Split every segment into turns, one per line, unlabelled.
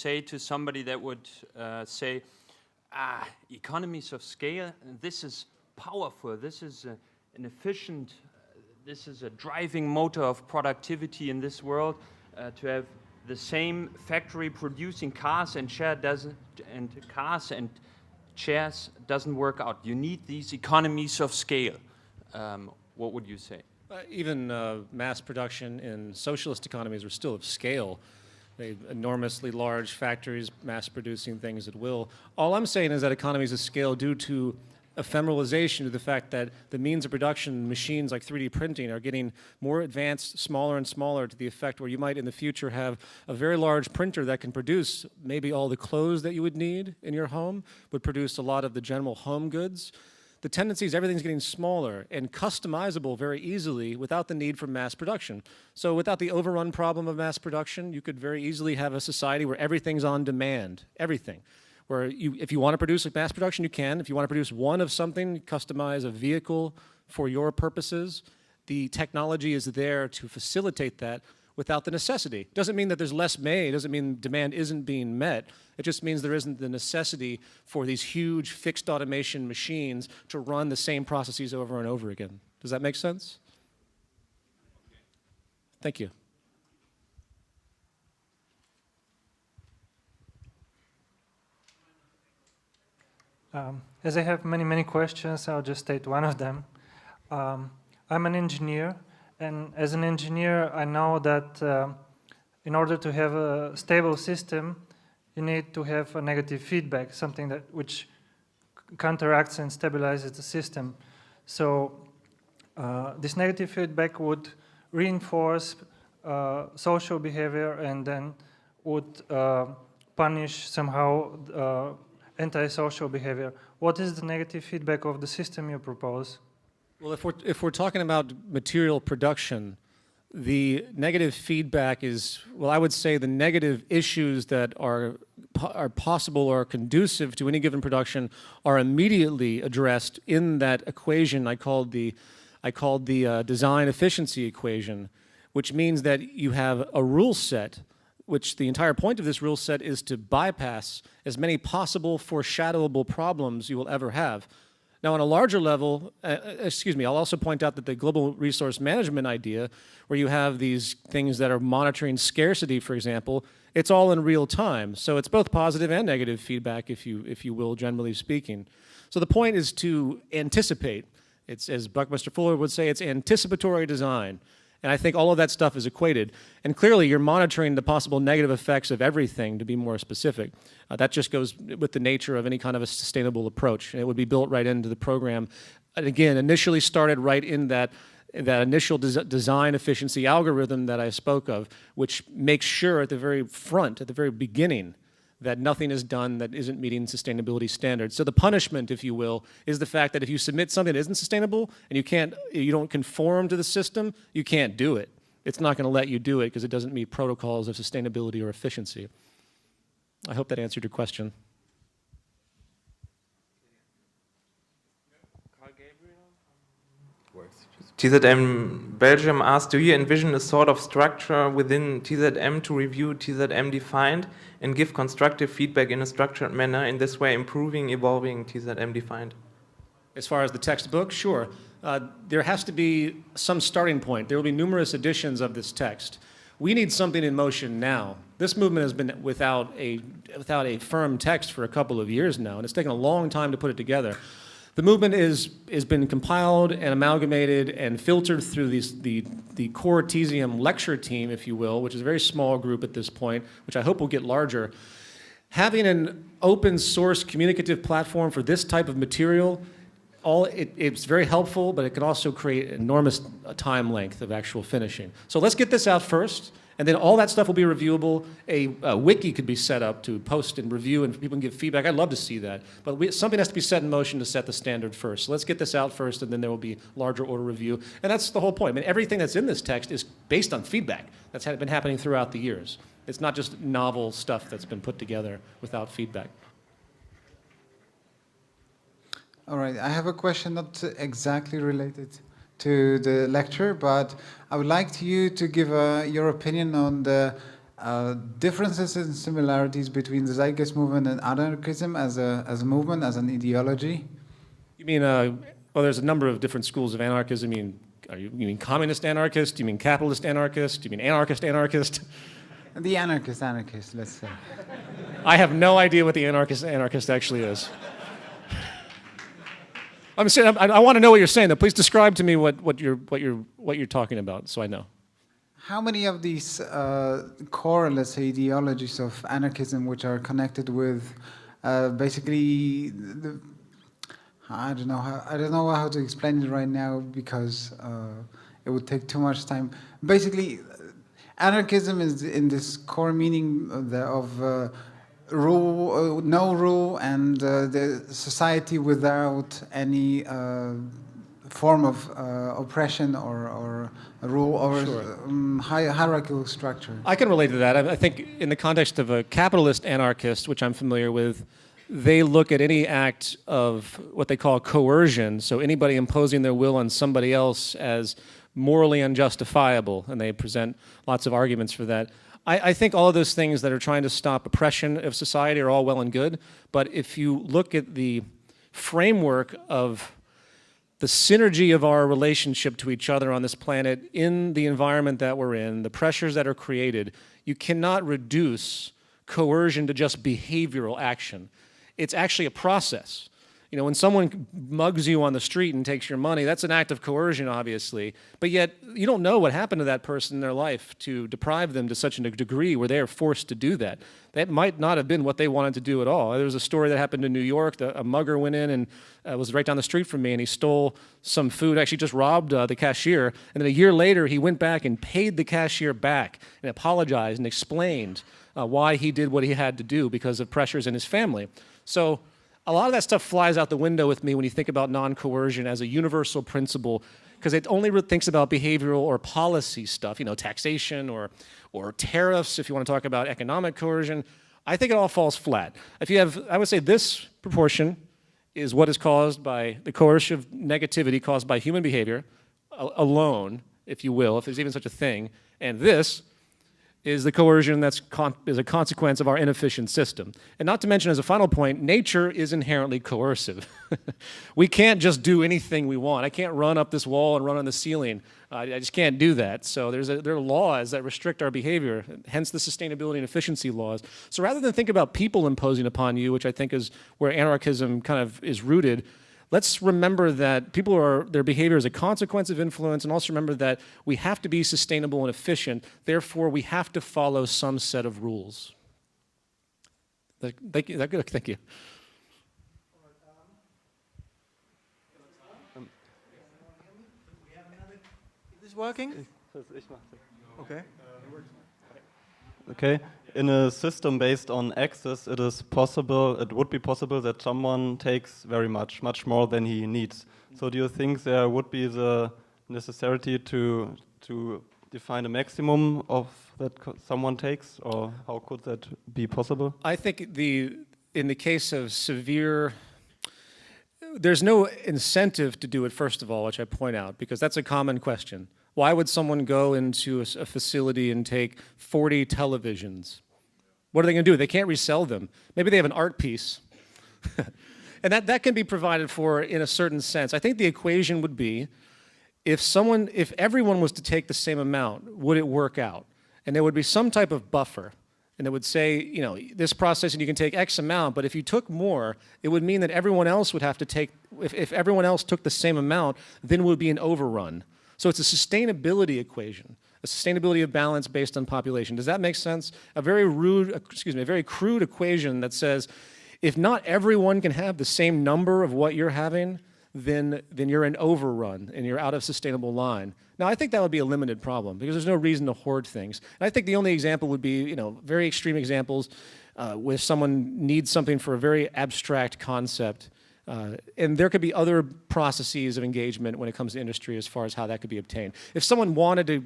say to somebody that would say, economies of scale, this is powerful, this is an efficient, this is a driving motor of productivity in this world, to have the same factory producing cars and cars and chairs doesn't work out. You need these economies of scale. What would you say?
Even mass production in socialist economies are still of scale. They enormously large factories mass producing things at will. All I'm saying is that economies of scale due to ephemeralization, to the fact that the means of production, machines like 3D printing, are getting more advanced, smaller and smaller, to the effect where you might in the future have a very large printer that can produce maybe all the clothes that you would need in your home, would produce a lot of the general home goods. The tendency is everything's getting smaller and customizable very easily without the need for mass production. So without the overrun problem of mass production, you could very easily have a society where everything's on demand, everything. Where if you want to produce a mass production, you can. If you want to produce one of something, customize a vehicle for your purposes, the technology is there to facilitate that without the necessity. Doesn't mean that there's less made, doesn't mean demand isn't being met. It just means there isn't the necessity for these huge fixed automation machines to run the same processes over and over again. Does that make sense? Thank you.
As I have many questions, I'll just state one of them. I'm an engineer, and as an engineer, I know that in order to have a stable system, you need to have a negative feedback, something that which counteracts and stabilizes the system. So this negative feedback would reinforce social behavior and then would punish somehow antisocial behavior. What is the negative feedback of the system you propose?
Well, if we're talking about material production, the negative feedback is, well, I would say the negative issues that are possible or conducive to any given production are immediately addressed in that equation I called the design efficiency equation, which means that you have a rule set, which the entire point of this rule set is to bypass as many possible foreshadowable problems you will ever have. Now, on a larger level, I'll also point out that the global resource management idea, where you have these things that are monitoring scarcity, for example, it's all in real time. So it's both positive and negative feedback, if you will, generally speaking. So the point is to anticipate. It's, as Buckminster Fuller would say, it's anticipatory design. And I think all of that stuff is equated. And clearly, you're monitoring the possible negative effects of everything, to be more specific. That just goes with the nature of any kind of a sustainable approach. And it would be built right into the program. And again, initially started right in that initial design efficiency algorithm that I spoke of, which makes sure at the very front, at the very beginning, that nothing is done that isn't meeting sustainability standards. So the punishment, if you will, is the fact that if you submit something that isn't sustainable and you don't conform to the system, you can't do it. It's not going to let you do it because it doesn't meet protocols of sustainability or efficiency. I hope that answered your question.
TZM Belgium asked, do you envision a sort of structure within TZM to review TZM defined and give constructive feedback in a structured manner, in this way improving, evolving TZM defined?
As far as the textbook, sure. There has to be some starting point. There will be numerous editions of this text. We need something in motion now. This movement has been without a firm text for a couple of years now, and it's taken a long time to put it together. The movement has been compiled and amalgamated and filtered through the core TZM lecture team, if you will, which is a very small group at this point, which I hope will get larger. Having an open source communicative platform for this type of material, it's very helpful, but it can also create enormous time length of actual finishing. So let's get this out first, and then all that stuff will be reviewable. A wiki could be set up to post and review, and people can give feedback. I'd love to see that. But something has to be set in motion to set the standard first. So let's get this out first, and then there will be larger order review. And that's the whole point. I mean, everything that's in this text is based on feedback. That's been happening throughout the years. It's not just novel stuff that's been put together without feedback.
All right, I have a question not exactly related to the lecture, but I would like you to give your opinion on the differences and similarities between the Zeitgeist movement and anarchism as a movement, as an ideology?
You mean, well, there's a number of different schools of anarchism. You mean communist anarchist? You mean capitalist anarchist? You mean anarchist anarchist?
The anarchist, let's say.
I have no idea what the anarchist actually is. I'm saying, I want to know what you're saying, though. Please describe to me what you're talking about, so I know.
How many of these core, let's say, ideologies of anarchism, which are connected with basically I don't know how to explain it right now because it would take too much time. Basically, anarchism is in this core meaning of rule, no rule, and the society without any form of oppression or rule or hierarchical structure.
I can relate to that. I think in the context of a capitalist anarchist, which I'm familiar with, they look at any act of what they call coercion, so anybody imposing their will on somebody else, as morally unjustifiable, and they present lots of arguments for that. I think all of those things that are trying to stop oppression of society are all well and good, but if you look at the framework of the synergy of our relationship to each other on this planet in the environment that we're in, the pressures that are created, you cannot reduce coercion to just behavioral action. It's actually a process. You know, when someone mugs you on the street and takes your money, that's an act of coercion, obviously. But yet, you don't know what happened to that person in their life to deprive them to such a degree where they are forced to do that. That might not have been what they wanted to do at all. There was a story that happened in New York. A mugger went in and was right down the street from me, and he stole some food, actually just robbed the cashier. And then a year later, he went back and paid the cashier back and apologized and explained why he did what he had to do because of pressures in his family. So a lot of that stuff flies out the window with me when you think about non-coercion as a universal principle, because it only thinks about behavioral or policy stuff, you know, taxation or tariffs, if you want to talk about economic coercion. I think it all falls flat. If you have, I would say this proportion is what is caused by the coercive negativity caused by human behavior alone, if you will, if there's even such a thing, and this is the coercion that's is a consequence of our inefficient system. And not to mention, as a final point, nature is inherently coercive. We can't just do anything we want. I can't run up this wall and run on the ceiling. I just can't do that. So there are laws that restrict our behavior, hence the sustainability and efficiency laws. So rather than think about people imposing upon you, which I think is where anarchism kind of is rooted, let's remember that their behavior is a consequence of influence, and also remember that we have to be sustainable and efficient. Therefore, we have to follow some set of rules. Thank you. Thank you.
Is this working? Okay. Okay. In a system based on access, it would be possible that someone takes very much more than he needs. So do you think there would be the necessity to define a maximum of that someone takes, or how could that be possible?
I think in the case of severe, there's no incentive to do it, first of all, which I point out, because that's a common question. Why would someone go into a facility and take 40 televisions? What are they going to do? They can't resell them. Maybe they have an art piece. And that can be provided for in a certain sense. I think the equation would be, if everyone was to take the same amount, would it work out? And there would be some type of buffer. And it would say, you know, this process, and you can take X amount, but if you took more, it would mean that everyone else would have to take, if everyone else took the same amount, then it would be an overrun. So it's a sustainability equation, a sustainability of balance based on population. Does that make sense? A very crude equation that says, if not everyone can have the same number of what you're having, then you're an overrun and you're out of sustainable line. Now, I think that would be a limited problem because there's no reason to hoard things. And I think the only example would be, you know, very extreme examples where someone needs something for a very abstract concept. And there could be other processes of engagement when it comes to industry as far as how that could be obtained. If someone wanted to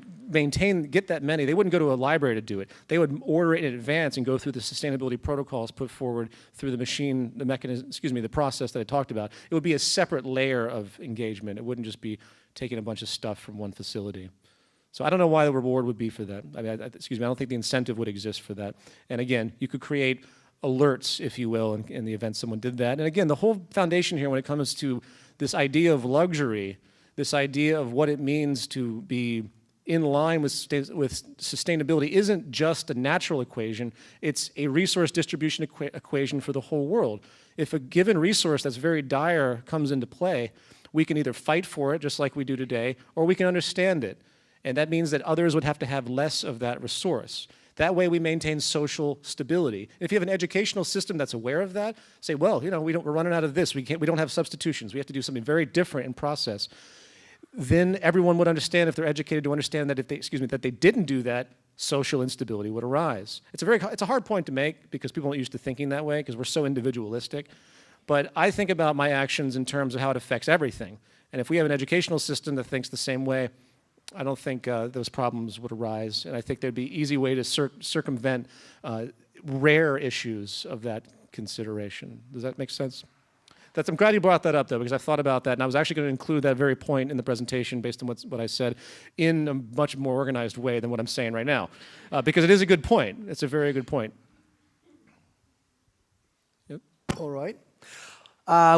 get that many, they wouldn't go to a library to do it. They would order it in advance and go through the sustainability protocols put forward through the process that I talked about. It would be a separate layer of engagement. It wouldn't just be taking a bunch of stuff from one facility. So I don't know why the reward would be for that. I mean, excuse me, I don't think the incentive would exist for that. And again, you could create alerts, if you will, in the event someone did that. And again, the whole foundation here when it comes to this idea of luxury, this idea of what it means to be in line with sustainability isn't just a natural equation, it's a resource distribution equation for the whole world. If a given resource that's very dire comes into play, we can either fight for it, just like we do today, or we can understand it. And that means that others would have to have less of that resource. That way we maintain social stability. If you have an educational system that's aware of that, say, well, you know, we're running out of this, we don't have substitutions, we have to do something very different in process. Then everyone would understand, if they're educated, to understand that if they, that they didn't do that, social instability would arise. It's a hard point to make because people aren't used to thinking that way because we're so individualistic. But I think about my actions in terms of how it affects everything. And if we have an educational system that thinks the same way, I don't think those problems would arise. And I think there'd be an easy way to circumvent rare issues of that consideration. Does that make sense? I'm glad you brought that up, though, because I thought about that, and I was actually going to include that very point in the presentation based on what I said in a much more organized way than what I'm saying right now, because it is a good point. It's a very good point. Yep.
All right.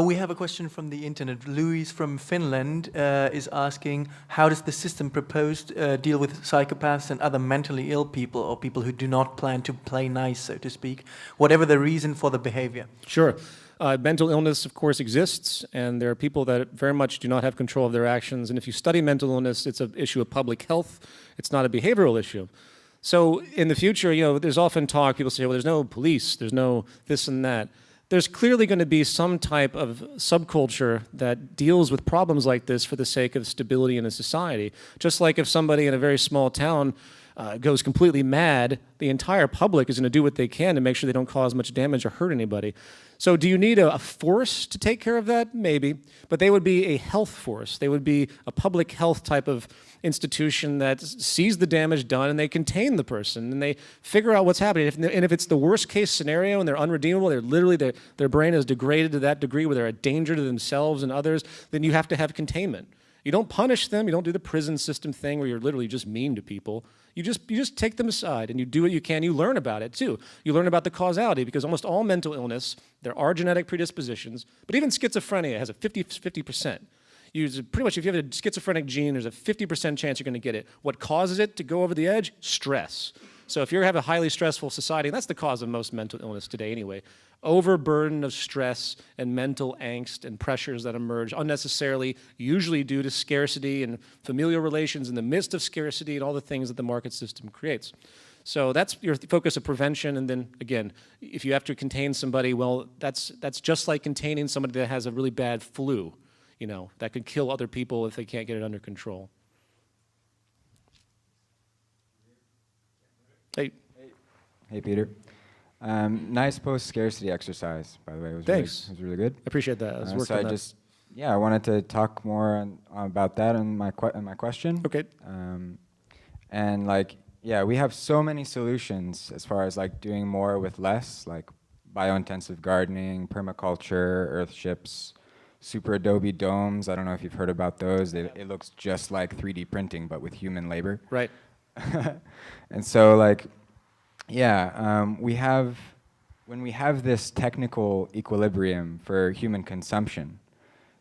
We have a question from the internet. Louis from Finland is asking, how does the system proposed deal with psychopaths and other mentally ill people, or people who do not plan to play nice, so to speak, whatever the reason for the behavior?
Sure. Mental illness, of course, exists, and there are people that very much do not have control of their actions. And if you study mental illness, it's an issue of public health. It's not a behavioral issue. So in the future, you know, there's often talk, people say, well, there's no police, there's no this and that. There's clearly going to be some type of subculture that deals with problems like this for the sake of stability in a society. Just like if somebody in a very small town goes completely mad, the entire public is going to do what they can to make sure they don't cause much damage or hurt anybody. So do you need a force to take care of that? Maybe. But they would be a health force. They would be a public health type of institution that sees the damage done and they contain the person and they figure out what's happening. And if it's the worst case scenario and they're unredeemable, they're literally, their brain is degraded to that degree where they're a danger to themselves and others, then you have to have containment. You don't punish them. You don't do the prison system thing where you're literally just mean to people. You just take them aside and you do what you can. You learn about it too. You learn about the causality because almost all mental illness, there are genetic predispositions, but even schizophrenia has a 50%. Pretty much if you have a schizophrenic gene, there's a 50% chance you're going to get it. What causes it to go over the edge? Stress. So if you have a highly stressful society, and that's the cause of most mental illness today anyway, overburden of stress and mental angst and pressures that emerge unnecessarily, usually due to scarcity and familial relations in the midst of scarcity and all the things that the market system creates. So that's your focus of prevention, and then again, if you have to contain somebody, well, that's just like containing somebody that has a really bad flu, you know, that could kill other people if they can't get it under control. Hey.
Hey, Peter. Nice post-scarcity exercise, by the way.
Thanks.
It was really good.
I appreciate that.
I wanted to talk more about that in my question.
Okay.
And like, yeah, we have so many solutions as far as like doing more with less, like biointensive gardening, permaculture, earth ships, super adobe domes. I don't know if you've heard about those. It looks just like 3D printing, but with human labor.
Right.
And so like, yeah, when we have this technical equilibrium for human consumption,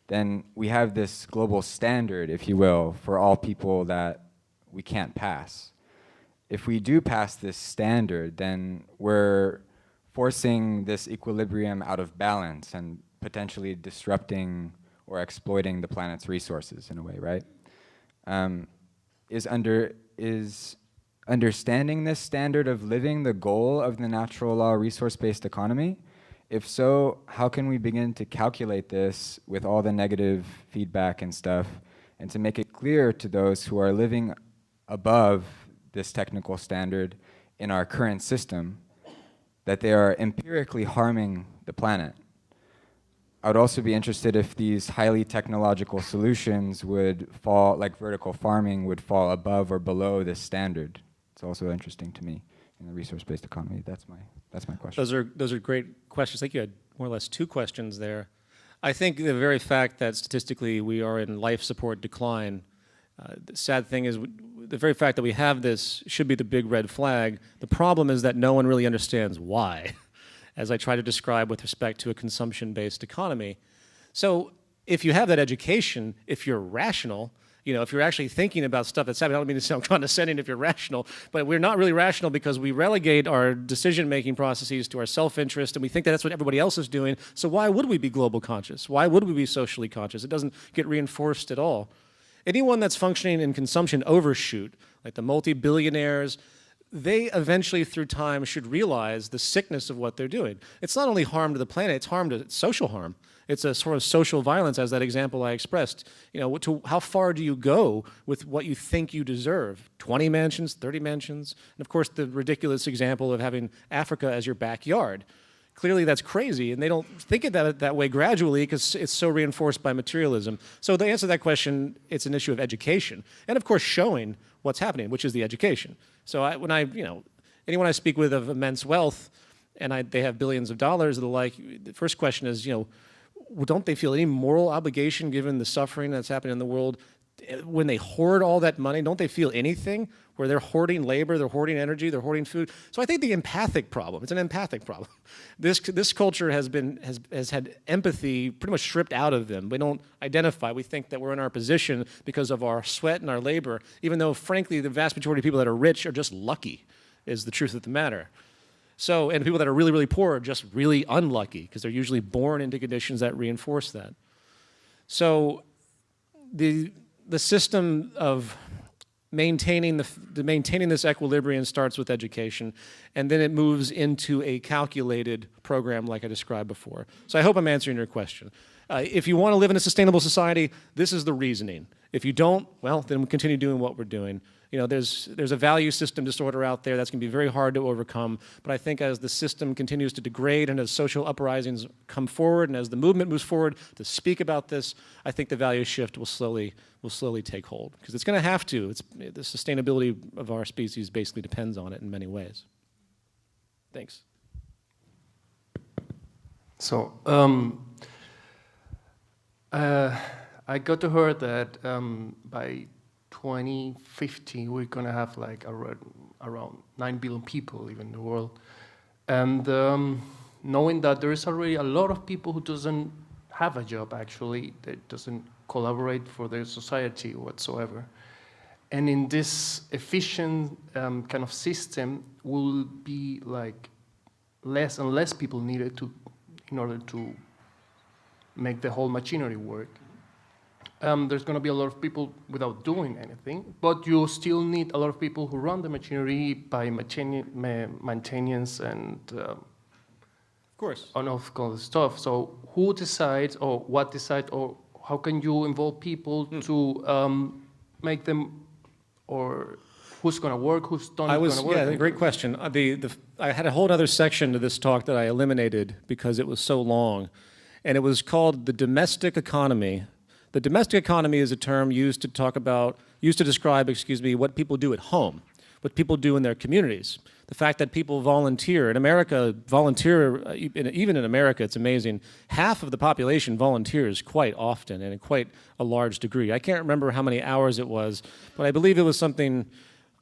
then we have this global standard, if you will, for all people that we can't pass. If we do pass this standard, then we're forcing this equilibrium out of balance and potentially disrupting or exploiting the planet's resources in a way, right? Is understanding this standard of living the goal of the natural law resource-based economy? If so, how can we begin to calculate this with all the negative feedback and stuff, and to make it clear to those who are living above this technical standard in our current system that they are empirically harming the planet? I would also be interested if these highly technological solutions would fall, like vertical farming, would fall above or below this standard. It's also interesting to me in the resource-based economy. That's my question.
Those are great questions. I think you had more or less two questions there. I think the very fact that statistically we are in life support decline The sad thing is the very fact that we have this should be the big red flag. The problem is that no one really understands why, as I try to describe with respect to a consumption-based economy. So if you have that education, if you're rational, if you're actually thinking about stuff that's happening, I don't mean to sound condescending if you're rational, but we're not really rational because we relegate our decision-making processes to our self-interest, and we think that that's what everybody else is doing. So why would we be global conscious? Why would we be socially conscious? It doesn't get reinforced at all. Anyone that's functioning in consumption overshoot, like the multi-billionaires, they eventually through time should realize the sickness of what they're doing. It's not only harm to the planet, it's social harm. It's a sort of social violence, as that example I expressed. How far do you go with what you think you deserve? 20 mansions, 30 mansions? And of course, the ridiculous example of having Africa as your backyard. Clearly, that's crazy, and they don't think of that way gradually because it's so reinforced by materialism. So to answer that question, it's an issue of education. And of course, showing what's happening, which is the education. So anyone I speak with of immense wealth, and they have billions of dollars, the first question is, don't they feel any moral obligation given the suffering that's happening in the world? When they hoard all that money, don't they feel anything? Where they're hoarding labor, they're hoarding energy, they're hoarding food. So I think the empathic problem, it's an empathic problem. This culture has had empathy pretty much stripped out of them. We don't identify. We think that we're in our position because of our sweat and our labor, even though, frankly, the vast majority of people that are rich are just lucky, is the truth of the matter. So, and people that are really, really poor are just really unlucky because they're usually born into conditions that reinforce that. So the system of maintaining this equilibrium starts with education, and then it moves into a calculated program like I described before. So I hope I'm answering your question. If you want to live in a sustainable society, this is the reasoning. If you don't, well, then we continue doing what we're doing. There's a value system disorder out there that's going to be very hard to overcome, but I think as the system continues to degrade and as social uprisings come forward and as the movement moves forward to speak about this, I think the value shift will slowly take hold, because it's going to have to. The sustainability of our species basically depends on it in many ways. Thanks.
So, I got to hear that by 2050 we're gonna have like around 9 billion people living in the world, and knowing that there is already a lot of people who doesn't have a job actually, that doesn't collaborate for their society whatsoever, and in this efficient kind of system will be like less and less people needed in order to make the whole machinery work. There's going to be a lot of people without doing anything, but you still need a lot of people who run the machinery by maintenance and
of course,
on all of stuff. So who decides, or what decides, or how can you involve people to make them, or who's going to work, who's not going to work?
Yeah, great question. I had a whole other section to this talk that I eliminated because it was so long, and it was called the domestic economy. The domestic economy is a term used to describe, what people do at home, what people do in their communities. The fact that people volunteer. In America, even in America, it's amazing. Half of the population volunteers quite often and in quite a large degree. I can't remember how many hours it was, but I believe it was something,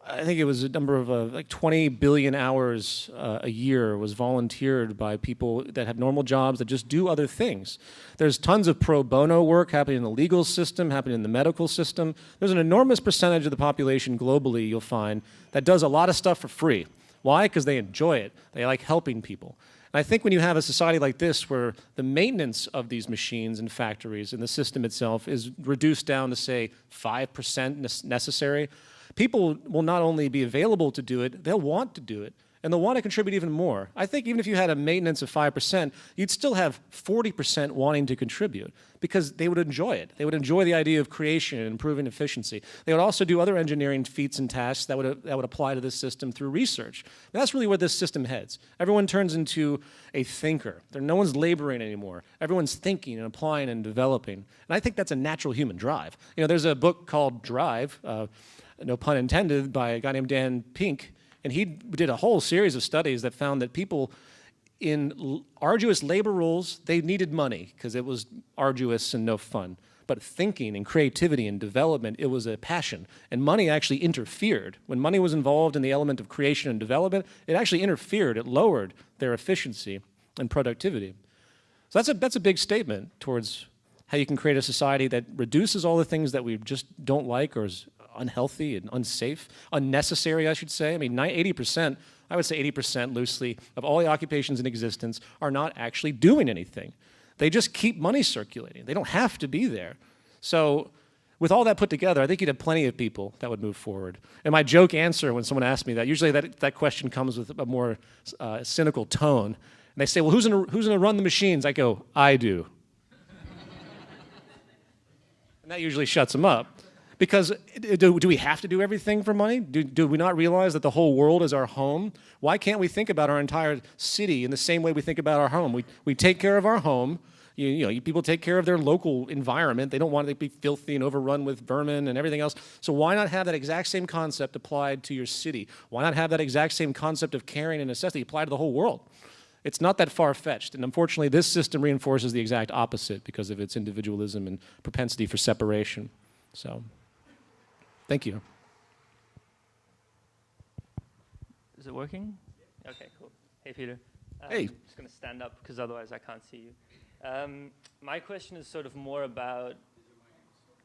I think it was a number of like 20 billion hours a year was volunteered by people that have normal jobs that just do other things. There's tons of pro bono work happening in the legal system, happening in the medical system. There's an enormous percentage of the population globally, you'll find, that does a lot of stuff for free. Why? Because they enjoy it. They like helping people. And I think when you have a society like this where the maintenance of these machines and factories and the system itself is reduced down to, say, 5% necessary, people will not only be available to do it, they'll want to do it, and they'll want to contribute even more. I think even if you had a maintenance of 5%, you'd still have 40% wanting to contribute because they would enjoy it. They would enjoy the idea of creation and improving efficiency. They would also do other engineering feats and tasks that would apply to this system through research. And that's really where this system heads. Everyone turns into a thinker. No one's laboring anymore. Everyone's thinking and applying and developing. And I think that's a natural human drive. There's a book called Drive, no pun intended, by a guy named Dan Pink, and he did a whole series of studies that found that people in arduous labor roles, they needed money because it was arduous and no fun. But thinking and creativity and development, it was a passion. And money actually interfered. When money was involved in the element of creation and development, it actually interfered. It lowered their efficiency and productivity. So that's a big statement towards how you can create a society that reduces all the things that we just don't like or is unhealthy and unsafe, unnecessary, I should say. I mean, 80%, I would say 80% loosely, of all the occupations in existence are not actually doing anything. They just keep money circulating. They don't have to be there. So with all that put together, I think you'd have plenty of people that would move forward. And my joke answer when someone asks me that, usually that question comes with a more cynical tone. And they say, well, who's gonna run the machines? I go, I do. And that usually shuts them up. Because do we have to do everything for money? Do we not realize that the whole world is our home? Why can't we think about our entire city in the same way we think about our home? We take care of our home. People take care of their local environment. They don't want it to be filthy and overrun with vermin and everything else. So why not have that exact same concept applied to your city? Why not have that exact same concept of caring and necessity applied to the whole world? It's not that far-fetched, and unfortunately this system reinforces the exact opposite because of its individualism and propensity for separation. So, thank you.
Is it working? Okay, cool. Hey, Peter.
Hey.
I'm just going to stand up because otherwise I can't see you. My question is sort of more about,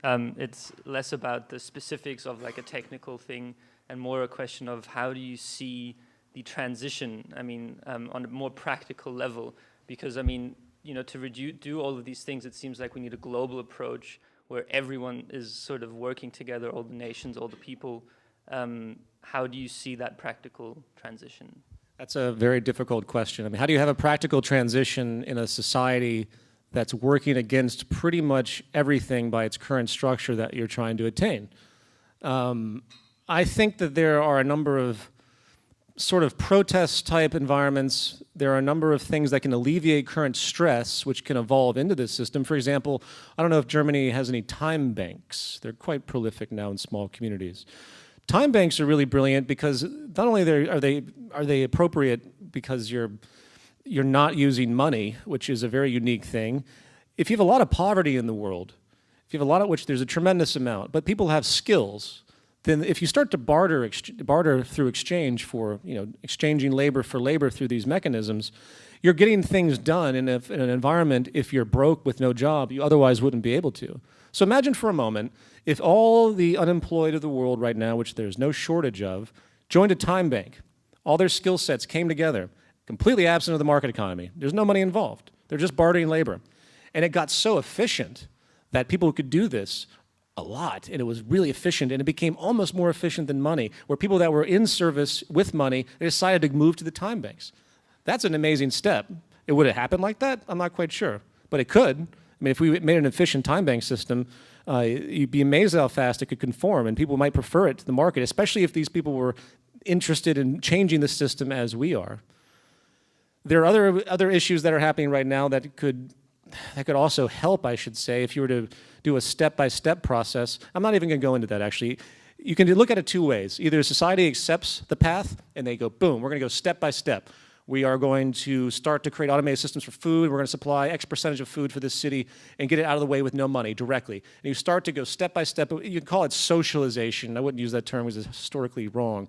it's less about the specifics of like a technical thing and more a question of how do you see the transition, I mean, on a more practical level, because I mean, to do all of these things, it seems like we need a global approach where everyone is sort of working together, all the nations, all the people. How do you see that practical transition?
That's a very difficult question. I mean, how do you have a practical transition in a society that's working against pretty much everything by its current structure that you're trying to attain? I think that there are a number of sort of protest-type environments. There are a number of things that can alleviate current stress, which can evolve into this system. For example, I don't know if Germany has any time banks. They're quite prolific now in small communities. Time banks are really brilliant because not only are they appropriate because you're not using money, which is a very unique thing. If you have a lot of poverty in the world, if you have a lot of which there's a tremendous amount, but people have skills, then if you start to barter through exchange for, exchanging labor for labor through these mechanisms, you're getting things done in an environment, if you're broke with no job, you otherwise wouldn't be able to. So imagine for a moment, if all the unemployed of the world right now, which there's no shortage of, joined a time bank. All their skill sets came together, completely absent of the market economy. There's no money involved. They're just bartering labor. And it got so efficient that people could do this a lot, and it was really efficient, and it became almost more efficient than money, where people that were in service with money, they decided to move to the time banks. That's an amazing step. It would have happened like that? I'm not quite sure, but it could. I mean, if we made an efficient time bank system, you'd be amazed at how fast it could conform, and people might prefer it to the market, especially if these people were interested in changing the system as we are. There are other issues that are happening right now that could also help, I should say, if you were to do a step-by-step process. I'm not even going to go into that, actually. You can look at it two ways. Either society accepts the path, and they go, boom, we're going to go step by step. We are going to start to create automated systems for food. We're going to supply X percentage of food for this city and get it out of the way with no money directly. And you start to go step by step. You can call it socialization. I wouldn't use that term because it's historically wrong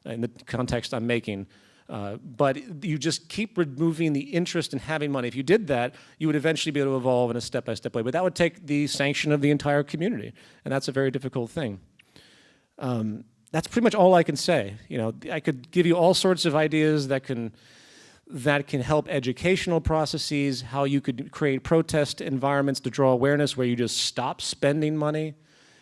in the context I'm making. But you just keep removing the interest in having money. If you did that, you would eventually be able to evolve in a step-by-step way. But that would take the sanction of the entire community, and that's a very difficult thing. That's pretty much all I can say. I could give you all sorts of ideas that can help educational processes, how you could create protest environments to draw awareness where you just stop spending money.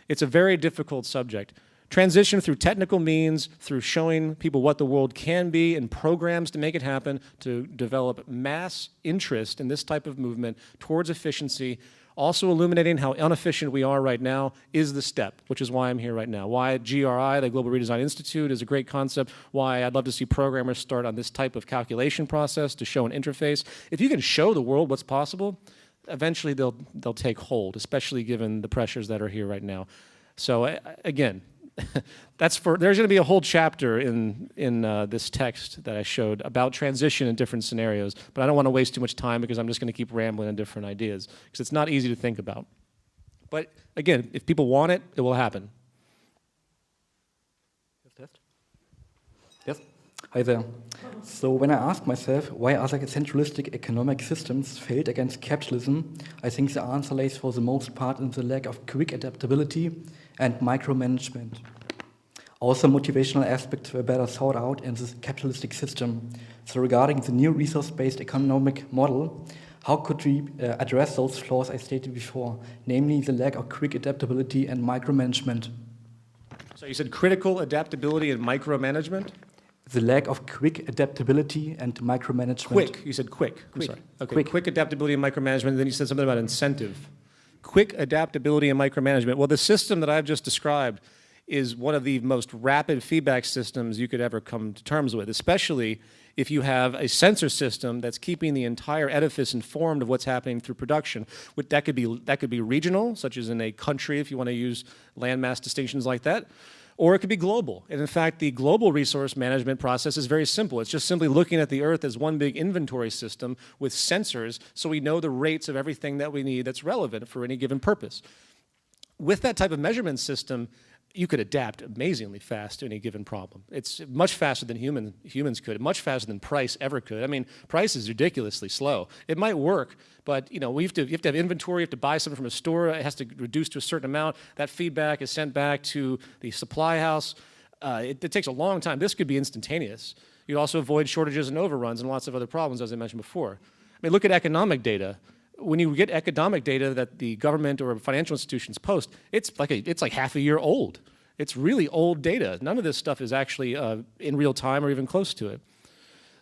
It's a very difficult subject. Transition through technical means, through showing people what the world can be and programs to make it happen, to develop mass interest in this type of movement towards efficiency, also illuminating how inefficient we are right now is the step, which is why I'm here right now. Why GRI, the Global Redesign Institute, is a great concept, why I'd love to see programmers start on this type of calculation process to show an interface. If you can show the world what's possible, eventually they'll take hold, especially given the pressures that are here right now. So again, there's going to be a whole chapter in this text that I showed about transition in different scenarios, but I don't want to waste too much time because I'm just going to keep rambling on different ideas because it's not easy to think about. But again, if people want it, it will happen.
Yes. Hi there. So when I ask myself why other centralistic economic systems failed against capitalism, I think the answer lays for the most part in the lack of quick adaptability and micromanagement. Also, motivational aspects were better thought out in the capitalistic system. So regarding the new resource-based economic model, how could we address those flaws I stated before, namely the lack of quick adaptability and micromanagement?
So you said critical adaptability and micromanagement?
The lack of quick adaptability and micromanagement.
Quick, you said quick. I'm sorry. Okay, quick adaptability and micromanagement, and then you said something about incentive. Quick adaptability and micromanagement. Well, the system that I've just described is one of the most rapid feedback systems you could ever come to terms with, especially if you have a sensor system that's keeping the entire edifice informed of what's happening through production. That could be regional, such as in a country, if you want to use landmass distinctions like that, or it could be global. And in fact, the global resource management process is very simple. It's just simply looking at the Earth as one big inventory system with sensors so we know the rates of everything that we need that's relevant for any given purpose. With that type of measurement system, you could adapt amazingly fast to any given problem. It's much faster than humans could, much faster than price ever could. I mean, price is ridiculously slow. It might work, but you have to have inventory, you have to buy something from a store, it has to reduce to a certain amount. That feedback is sent back to the supply house. It takes a long time. This could be instantaneous. You'd also avoid shortages and overruns and lots of other problems, as I mentioned before. I mean, look at economic data. When you get economic data that the government or financial institutions post, it's like half a year old. It's really old data. None of this stuff is actually in real time or even close to it.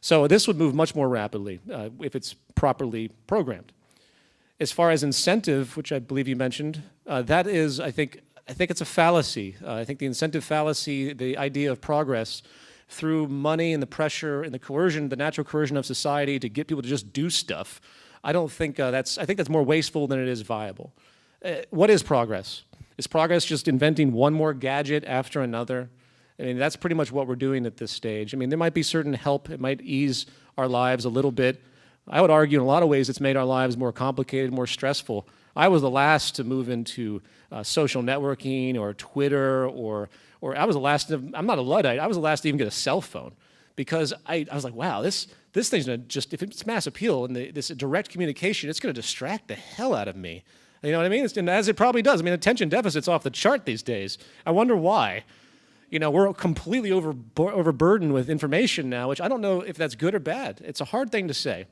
So this would move much more rapidly if it's properly programmed. As far as incentive, which I believe you mentioned, that is, I think it's a fallacy. I think the incentive fallacy, the idea of progress through money and the pressure and the coercion, the natural coercion of society to get people to just do stuff, I think that's more wasteful than it is viable. What is progress? Is progress just inventing one more gadget after another? I mean, that's pretty much what we're doing at this stage. I mean, there might be certain help. It might ease our lives a little bit. I would argue in a lot of ways it's made our lives more complicated, more stressful. I was the last to move into social networking or Twitter or I was the last to, I'm not a Luddite, I was the last to even get a cell phone because I was like, wow, this thing's gonna just, if it's mass appeal and this direct communication, it's gonna distract the hell out of me. You know what I mean? And as it probably does. I mean, attention deficit's off the chart these days. I wonder why. We're completely overburdened with information now, which I don't know if that's good or bad. It's a hard thing to say.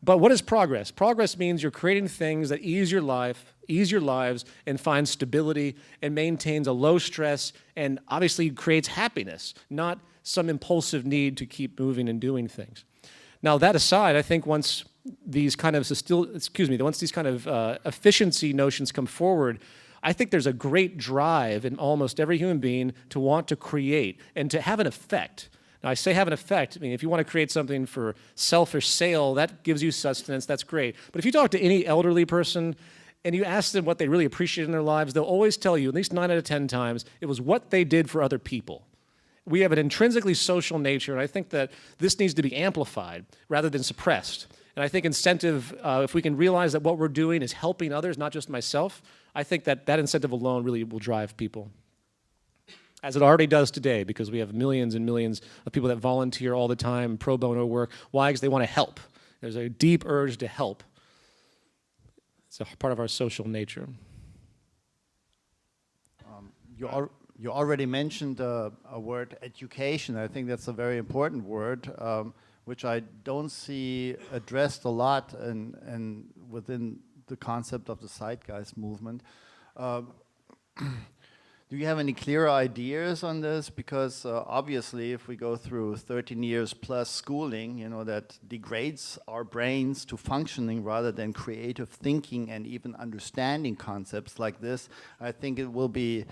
But what is progress? Progress means you're creating things that ease your life, ease your lives, and find stability and maintains a low stress and obviously creates happiness, not some impulsive need to keep moving and doing things. Now, that aside, I think once these kind of efficiency notions come forward, I think there's a great drive in almost every human being to want to create and to have an effect. Now, I say have an effect. I mean, if you want to create something for selfish sale, that gives you sustenance, that's great. But if you talk to any elderly person and you ask them what they really appreciate in their lives, they'll always tell you, at least 9 out of 10 times, it was what they did for other people. We have an intrinsically social nature, and I think that this needs to be amplified rather than suppressed. And I think incentive, if we can realize that what we're doing is helping others, not just myself, I think that incentive alone really will drive people. As it already does today, because we have millions and millions of people that volunteer all the time, pro bono work. Why? Because they want to help. There's a deep urge to help. It's a part of our social nature.
You already mentioned a word, education. I think that's a very important word, which I don't see addressed a lot and within the concept of the Zeitgeist movement. Do you have any clearer ideas on this? Because obviously, if we go through 13 years plus schooling, that degrades our brains to functioning rather than creative thinking and even understanding concepts like this, I think it will be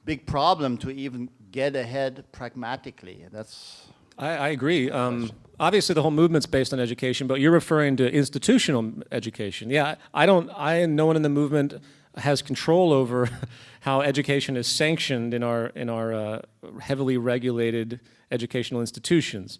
big problem to even get ahead pragmatically.
I agree. Obviously, the whole movement's based on education, but you're referring to institutional education. Yeah, no one in the movement has control over how education is sanctioned in our heavily regulated educational institutions.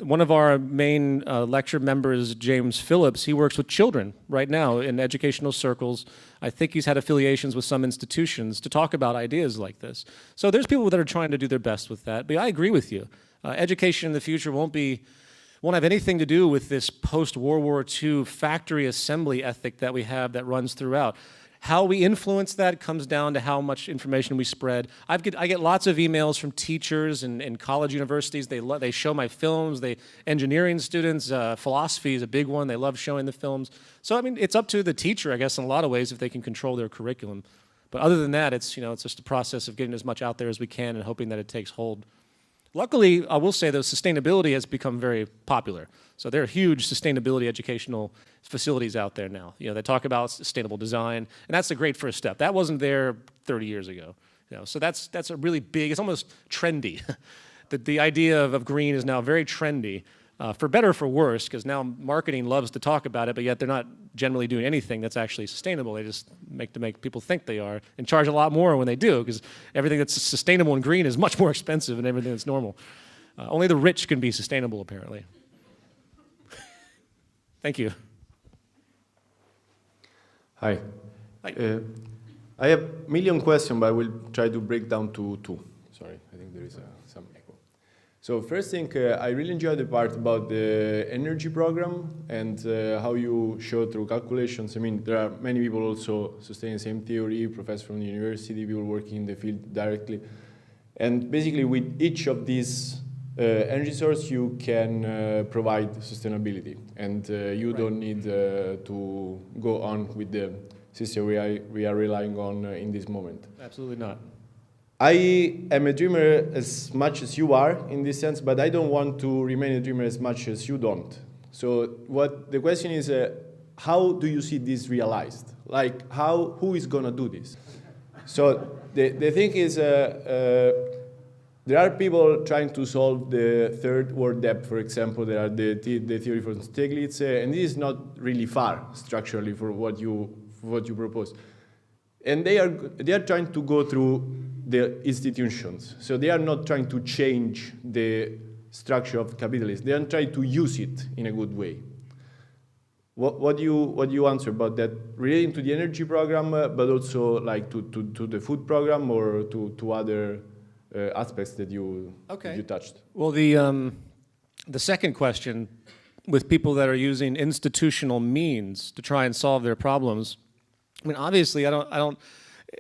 One of our main lecture members, James Phillips, he works with children right now in educational circles. I think he's had affiliations with some institutions to talk about ideas like this. So there's people that are trying to do their best with that. But I agree with you. Education in the future won't have anything to do with this post-World War II factory assembly ethic that we have that runs throughout. How we influence that comes down to how much information we spread. I get lots of emails from teachers and college universities. They show my films. Engineering students, philosophy is a big one. They love showing the films. So I mean, it's up to the teacher, I guess, in a lot of ways if they can control their curriculum. But other than that, it's just a process of getting as much out there as we can and hoping that it takes hold. Luckily, I will say, though, sustainability has become very popular. So there are huge sustainability educational facilities out there now. They talk about sustainable design, and that's a great first step. That wasn't there 30 years ago. So that's a really big, it's almost trendy. the idea of green is now very trendy, for better or for worse, because now marketing loves to talk about it, but yet they're not generally doing anything that's actually sustainable. They just make people think they are and charge a lot more when they do, because everything that's sustainable and green is much more expensive than everything that's normal. Only the rich can be sustainable, apparently. Thank you.
Hi. Hi. I have a million questions, but I will try to break down to two. Sorry, I think there is some echo. So first thing, I really enjoyed the part about the energy program and how you show through calculations. I mean, there are many people also sustaining the same theory, professors from the university, people working in the field directly. And basically with each of these energy source, you can provide sustainability. And you don't need to go on with the system we are relying on in this moment.
Absolutely not.
I am a dreamer as much as you are in this sense, but I don't want to remain a dreamer as much as you don't. So what the question is, how do you see this realized? Like, who is going to do this? So the thing is, there are people trying to solve the third world debt, for example. There are the theory from Stiglitz, and this is not really far structurally for what you propose. And they are trying to go through the institutions. So they are not trying to change the structure of capitalism. They are trying to use it in a good way. What do you answer about that, relating to the energy program, but also like to the food program or to other aspects that you touched?
Well, the second question, with people that are using institutional means to try and solve their problems, I mean, obviously,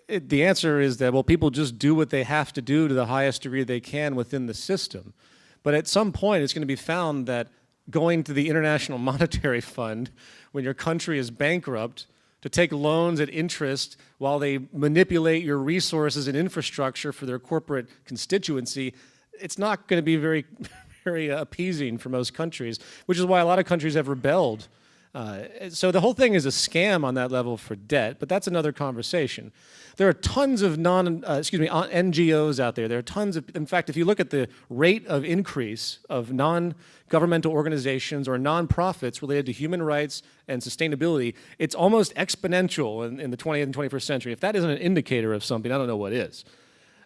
the answer is that, well, people just do what they have to do to the highest degree they can within the system. But at some point, it's going to be found that going to the International Monetary Fund when your country is bankrupt to take loans at interest while they manipulate your resources and infrastructure for their corporate constituency, it's not going to be very, very appeasing for most countries, which is why a lot of countries have rebelled. So the whole thing is a scam on that level for debt, but that's another conversation. There are tons of NGOs out there. There are tons of, in fact, if you look at the rate of increase of non-governmental organizations or non-profits related to human rights and sustainability, it's almost exponential in the 20th and 21st century. If that isn't an indicator of something, I don't know what is.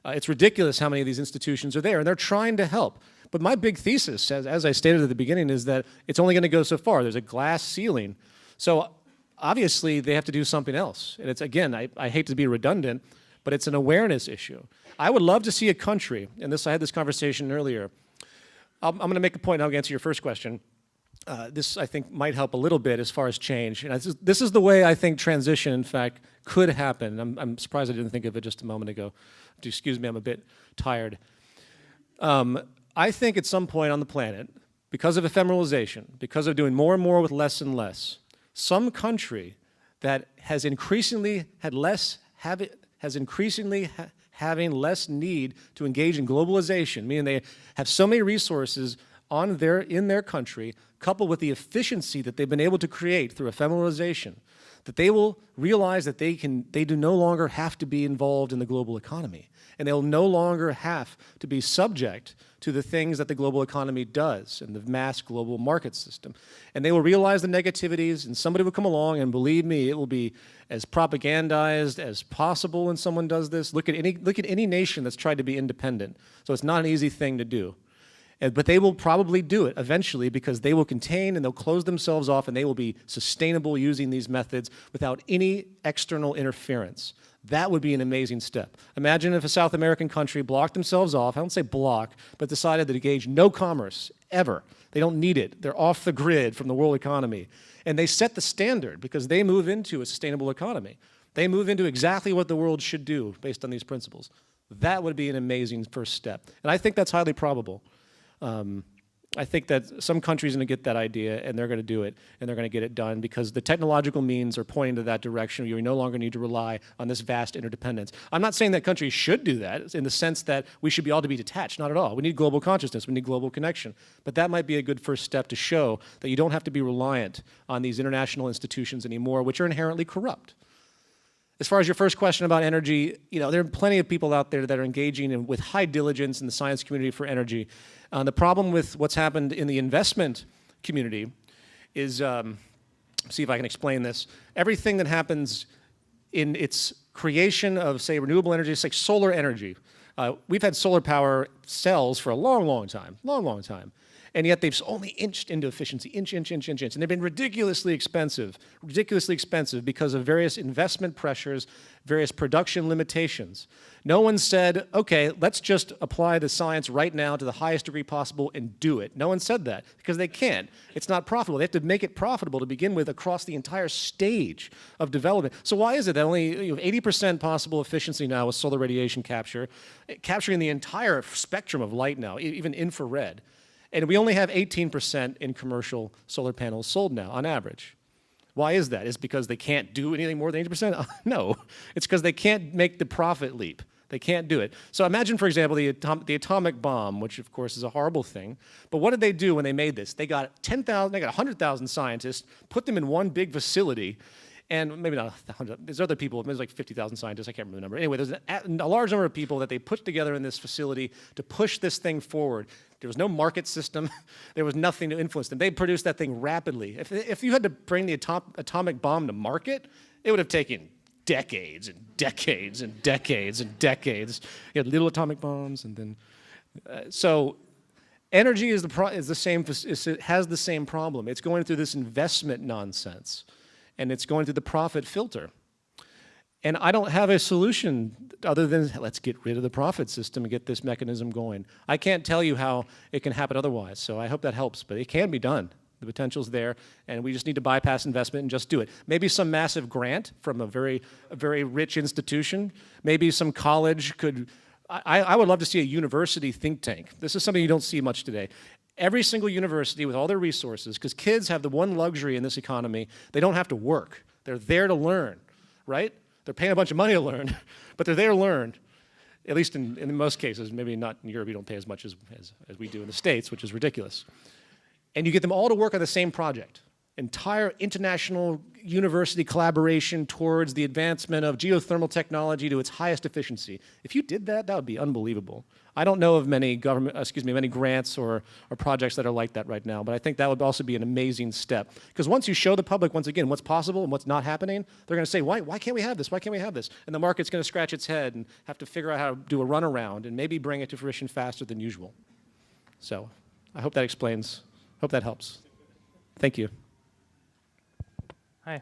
It's ridiculous how many of these institutions are there, and they're trying to help. But my big thesis, as I stated at the beginning, is that it's only going to go so far. There's a glass ceiling. So obviously, they have to do something else. And it's, again, I hate to be redundant, but it's an awareness issue. I would love to see a country, and I had this conversation earlier. I'm going to make a point, and I'll answer your first question. This, I think, might help a little bit as far as change. And this is the way I think transition, in fact, could happen. I'm surprised I didn't think of it just a moment ago. Excuse me, I'm a bit tired. I think at some point on the planet, because of ephemeralization, because of doing more and more with less and less, some country that has increasingly having less need to engage in globalization, meaning they have so many resources in their country, coupled with the efficiency that they've been able to create through ephemeralization, that they will realize that they do no longer have to be involved in the global economy, and they'll no longer have to be subject to the things that the global economy does and the mass global market system. And they will realize the negativities, and somebody will come along, and believe me, it will be as propagandized as possible when someone does this. Look at any nation that's tried to be independent. So it's not an easy thing to do. But they will probably do it eventually because they will contain and they'll close themselves off and they will be sustainable using these methods without any external interference. That would be an amazing step. Imagine if a South American country blocked themselves off, I don't say block, but decided to engage no commerce ever. They don't need it. They're off the grid from the world economy. And they set the standard because they move into a sustainable economy. They move into exactly what the world should do based on these principles. That would be an amazing first step. And I think that's highly probable. I think that some countries are going to get that idea and they're going to do it and they're going to get it done because the technological means are pointing to that direction. You no longer need to rely on this vast interdependence. I'm not saying that countries should do that in the sense that we should be all to be detached. Not at all. We need global consciousness. We need global connection. But that might be a good first step to show that you don't have to be reliant on these international institutions anymore, which are inherently corrupt. As far as your first question about energy, there are plenty of people out there that are engaging with high diligence in the science community for energy. The problem with what's happened in the investment community is, see if I can explain this. Everything that happens in its creation of, say, renewable energy, it's like solar energy. We've had solar power cells for a long, long time, and yet they've only inched into efficiency, inch, and they've been ridiculously expensive because of various investment pressures, various production limitations. No one said, okay, let's just apply the science right now to the highest degree possible and do it. No one said that because they can't. It's not profitable. They have to make it profitable to begin with across the entire stage of development. So why is it that only 80% possible efficiency now with solar radiation capture, capturing the entire spectrum of light now, even infrared? And we only have 18% in commercial solar panels sold now, on average. Why is that? Is it because they can't do anything more than 80%? No, it's because they can't make the profit leap. They can't do it. So imagine, for example, the atomic bomb, which of course is a horrible thing. But what did they do when they made this? They got 100,000 scientists, put them in one big facility, and maybe not 100, there's other people, there's like 50,000 scientists, I can't remember the number. Anyway, there's a large number of people that they put together in this facility to push this thing forward. There was no market system. There was nothing to influence them. They produced that thing rapidly. If you had to bring the atomic bomb to market, it would have taken decades and decades and decades and decades. You had little atomic bombs, and then so energy has the same problem. It's going through this investment nonsense, and it's going through the profit filter. And I don't have a solution other than let's get rid of the profit system and get this mechanism going. I can't tell you how it can happen otherwise, so I hope that helps, but it can be done. The potential's there, and we just need to bypass investment and just do it. Maybe some massive grant from a very rich institution. Maybe some college could, I would love to see a university think tank. This is something you don't see much today. Every single university with all their resources, because kids have the one luxury in this economy, they don't have to work. They're there to learn, right? They're paying a bunch of money to learn, but they're there to learn, at least in most cases. Maybe not in Europe, you don't pay as much as we do in the States, which is ridiculous. And you get them all to work on the same project. Entire international university collaboration towards the advancement of geothermal technology to its highest efficiency. If you did that, that would be unbelievable. I don't know of many many grants or projects that are like that right now, but I think that would also be an amazing step. Because once you show the public, once again, what's possible and what's not happening, they're going to say, why can't we have this? Why can't we have this? And the market's going to scratch its head and have to figure out how to do a runaround and maybe bring it to fruition faster than usual. So I hope that explains, hope that helps. Thank you.
Hi.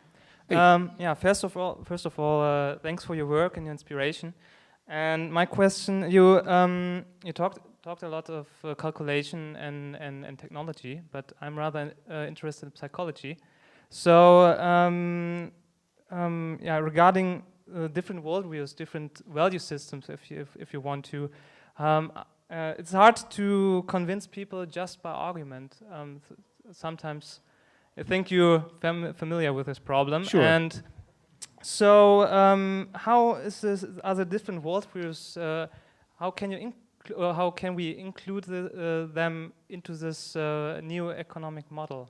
Yeah. First of all, thanks for your work and your inspiration. And my question, you talked a lot of calculation and technology, but I'm rather interested in psychology. So yeah, regarding different worldviews, different value systems, if you want to, it's hard to convince people just by argument. Sometimes. I think you're familiar with this problem.
Sure.
And so, how is this? Are there different worldviews? How can we include them into this new economic model?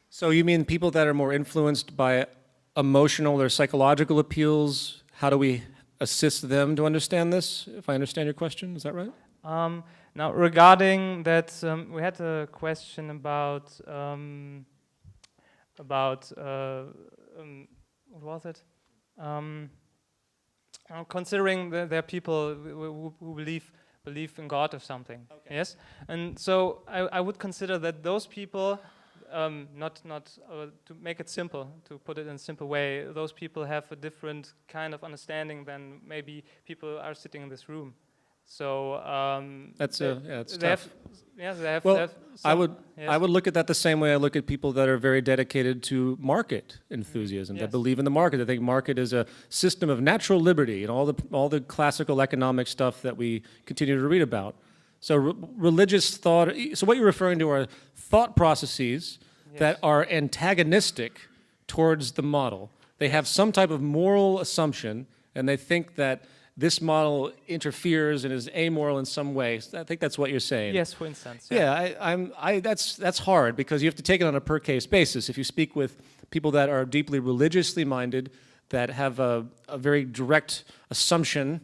So you mean people that are more influenced by emotional or psychological appeals? How do we assist them to understand this? If I understand your question, is that right?
Now, regarding that, we had a question about what was it? Considering there are people who believe believe in God or something. Okay. Yes, and so I would consider that those people, to make it simple, to put it in a simple way, those people have a different kind of understanding than maybe people are sitting in this room. So
it's tough. I would look at that the same way I look at people that are very dedicated to market enthusiasm, that believe in the market, that think market is a system of natural liberty and all the classical economic stuff that we continue to read about. So religious thought. So what you're referring to are thought processes that are antagonistic towards the model. They have some type of moral assumption, and they think that this model interferes and is amoral in some way. I think that's what you're saying.
Yes, for instance.
That's hard because you have to take it on a per case basis. If you speak with people that are deeply religiously minded, that have a very direct assumption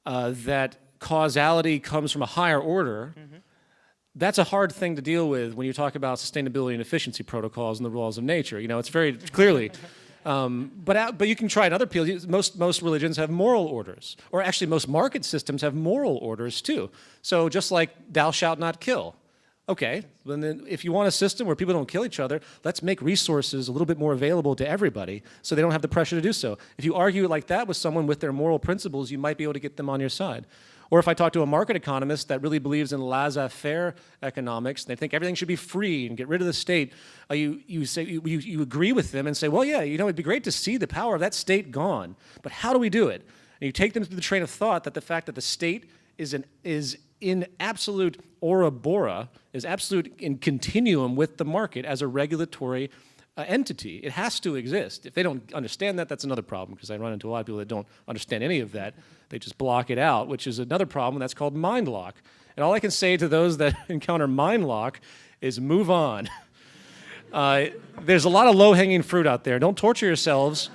that causality comes from a higher order, that's a hard thing to deal with when you talk about sustainability and efficiency protocols and the laws of nature. You know, it's very clearly. But you can try it other people. Most religions have moral orders, or actually most market systems have moral orders too. So just like thou shalt not kill. Okay, then if you want a system where people don't kill each other, let's make resources a little bit more available to everybody so they don't have the pressure to do so. If you argue like that with someone with their moral principles, you might be able to get them on your side. Or if I talk to a market economist that really believes in laissez-faire economics, and they think everything should be free and get rid of the state, you agree with them and say, well, yeah, you know, it'd be great to see the power of that state gone, but how do we do it? And you take them through the train of thought that the fact that the state is in absolute aura bora, is absolute in continuum with the market as a regulatory entity. It has to exist. If they don't understand that, that's another problem, because I run into a lot of people that don't understand any of that. They just block it out, which is another problem. That's called mind lock. And all I can say to those that encounter mind lock is move on. There's a lot of low-hanging fruit out there. Don't torture yourselves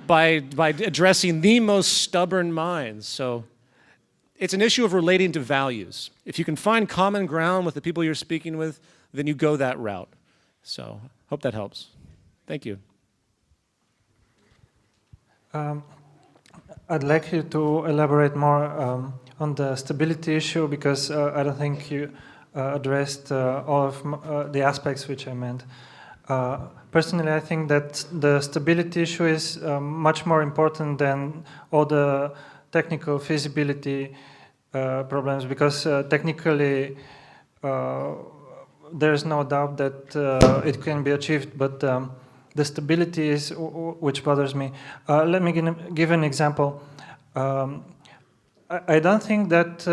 by addressing the most stubborn minds. So it's an issue of relating to values. If you can find common ground with the people you're speaking with, then you go that route. So hope that helps. Thank you.
I'd like you to elaborate more on the stability issue, because I don't think you addressed all of the aspects which I meant. Personally, I think that the stability issue is much more important than all the technical feasibility problems, because technically there's no doubt that it can be achieved, but the stability is which bothers me. Let me give an example. I don't think that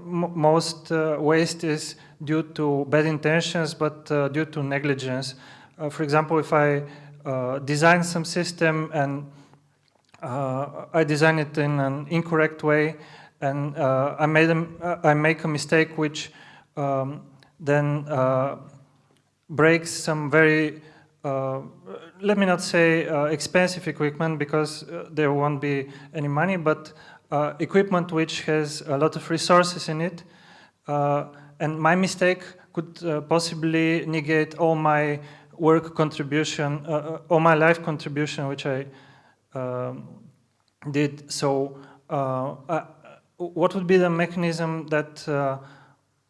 most waste is due to bad intentions, but due to negligence. For example, if I design some system and I design it in an incorrect way, and I make a mistake which then breaks some very let me not say expensive equipment, because there won't be any money, but equipment which has a lot of resources in it, and my mistake could possibly negate all my work contribution, all my life contribution which I did. So what would be the mechanism that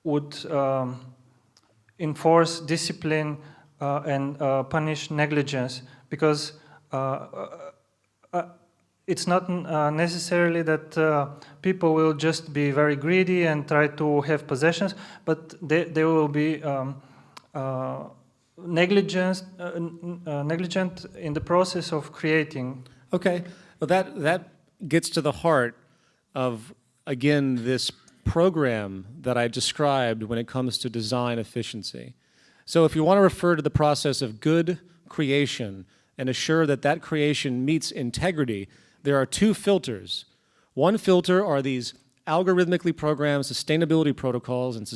would enforce discipline and punish negligence? Because it's not necessarily that people will just be very greedy and try to have possessions, but they will be negligent in the process of creating.
Okay, well that gets to the heart of, again, this program that I described when it comes to design efficiency. So if you want to refer to the process of good creation and assure that that creation meets integrity, there are two filters. One filter are these algorithmically programmed sustainability protocols and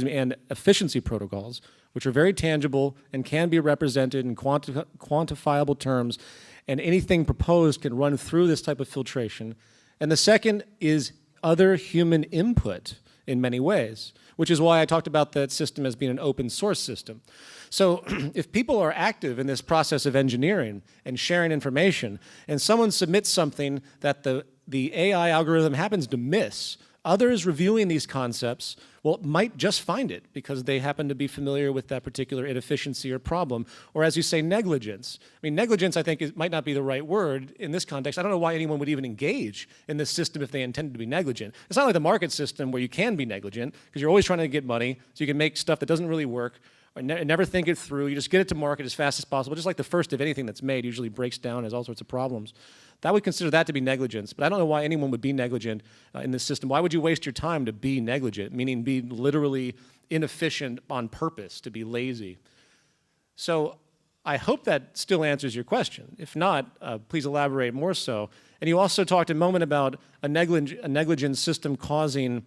and efficiency protocols, which are very tangible and can be represented in quantifiable terms, and anything proposed can run through this type of filtration. And the second is other human input in many ways, which is why I talked about that system as being an open source system. So if people are active in this process of engineering and sharing information, and someone submits something that the AI algorithm happens to miss Others reviewing these concepts, well, might just find it because they happen to be familiar with that particular inefficiency or problem, or as you say, negligence. I mean, negligence, I think, might not be the right word in this context. I don't know why anyone would even engage in this system if they intended to be negligent. It's not like the market system where you can be negligent because you're always trying to get money, so you can make stuff that doesn't really work, or never think it through. You just get it to market as fast as possible, just like the first of anything that's made usually breaks down, has all sorts of problems. I would consider that to be negligence, but I don't know why anyone would be negligent in this system. Why would you waste your time to be negligent, meaning be literally inefficient on purpose, to be lazy? So I hope that still answers your question. If not, please elaborate more so. And you also talked a moment about a negligent system causing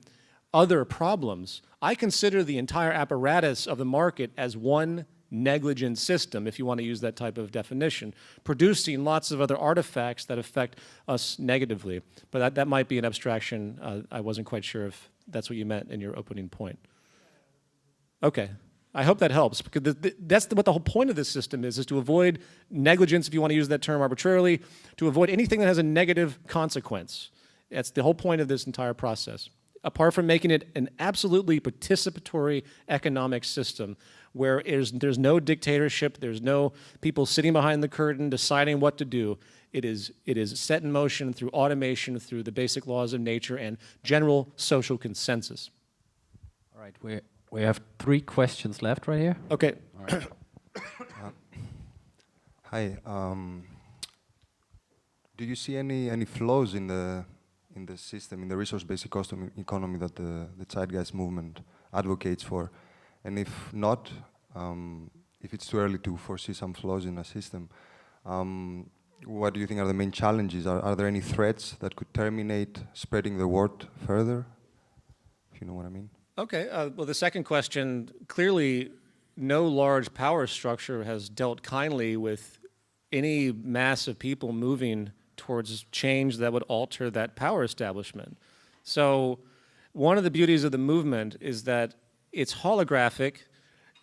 other problems. I consider the entire apparatus of the market as one negligent system, if you want to use that type of definition, producing lots of other artifacts that affect us negatively. But that might be an abstraction. I wasn't quite sure if that's what you meant in your opening point. Okay. I hope that helps, because that's what the whole point of this system is to avoid negligence, if you want to use that term arbitrarily, to avoid anything that has a negative consequence. That's the whole point of this entire process. Apart from making it an absolutely participatory economic system where there's no dictatorship, there's no people sitting behind the curtain deciding what to do. It is set in motion through automation, through the basic laws of nature and general social consensus.
All right, we have 3 questions left right here.
Okay.
All right. Hi. Do you see any flaws in the system, in the resource-based economy that the Zeitgeist movement advocates for? And if not, if it's too early to foresee some flaws in a system, what do you think are the main challenges? Are there any threats that could terminate spreading the word further? If you know what I mean.
Okay. Well, the second question, clearly no large power structure has dealt kindly with any mass of people moving towards change that would alter that power establishment. So one of the beauties of the movement is that it's holographic.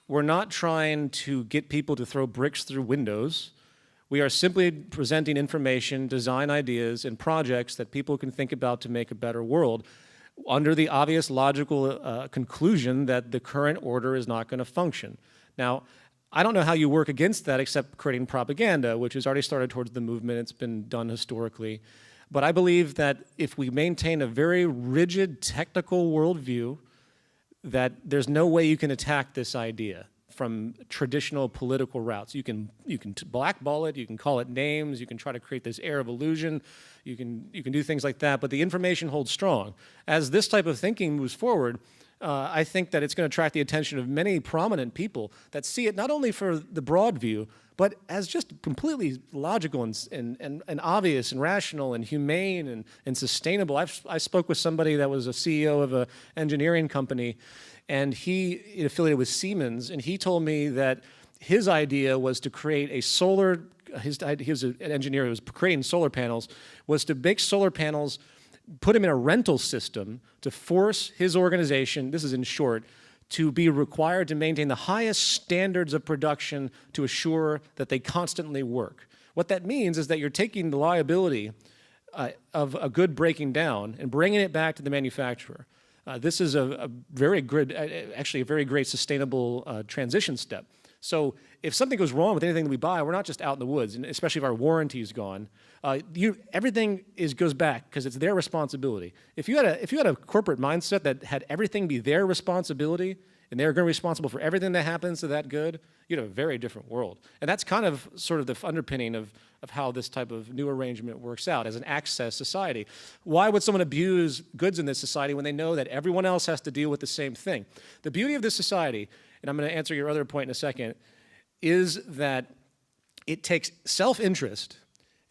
We're not trying to get people to throw bricks through windows. We are simply presenting information, design ideas, and projects that people can think about to make a better world under the obvious logical conclusion that the current order is not going to function. Now, I don't know how you work against that except creating propaganda, which has already started towards the movement. It's been done historically. But I believe that if we maintain a very rigid technical worldview, that there's no way you can attack this idea from traditional political routes. You can blackball it, you can call it names, you can try to create this air of illusion, you can do things like that, but the information holds strong. As this type of thinking moves forward, I think that it's going to attract the attention of many prominent people that see it not only for the broad view, but as just completely logical and obvious and rational and humane and sustainable. I spoke with somebody that was a CEO of an engineering company, and he affiliated with Siemens, and he told me that his idea was to create a solar, he was an engineer who was creating solar panels, was to make solar panels, put him in a rental system to force his organization, this is in short, to be required to maintain the highest standards of production to assure that they constantly work. What that means is that you're taking the liability of a good breaking down and bringing it back to the manufacturer. This is a very good, actually a very great sustainable transition step. So if something goes wrong with anything that we buy, we're not just out in the woods, and especially if our warranty is gone. Everything goes back because it's their responsibility. If you had a corporate mindset that had everything be their responsibility and they're going to be responsible for everything that happens to that good, you'd have a very different world. And that's kind of sort of the underpinning of how this type of new arrangement works out as an access society. Why would someone abuse goods in this society when they know that everyone else has to deal with the same thing? The beauty of this society, and I'm going to answer your other point in a second, is that it takes self-interest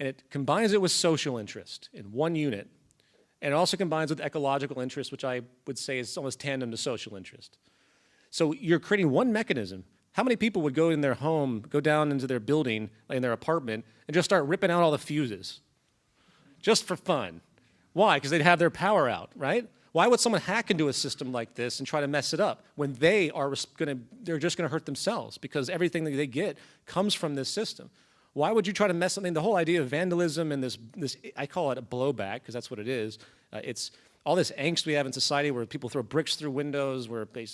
and it combines it with social interest in one unit. And it also combines with ecological interest, which I would say is almost tandem to social interest. So you're creating one mechanism. How many people would go in their home, go down into their building, in their apartment, and just start ripping out all the fuses? Just for fun. Why? Because they'd have their power out, right? Why would someone hack into a system like this and try to mess it up when they're just going to hurt themselves because everything that they get comes from this system? Why would you try to mess something? The whole idea of vandalism and this I call it a blowback because that's what it is. It's All this angst we have in society where people throw bricks through windows, where they,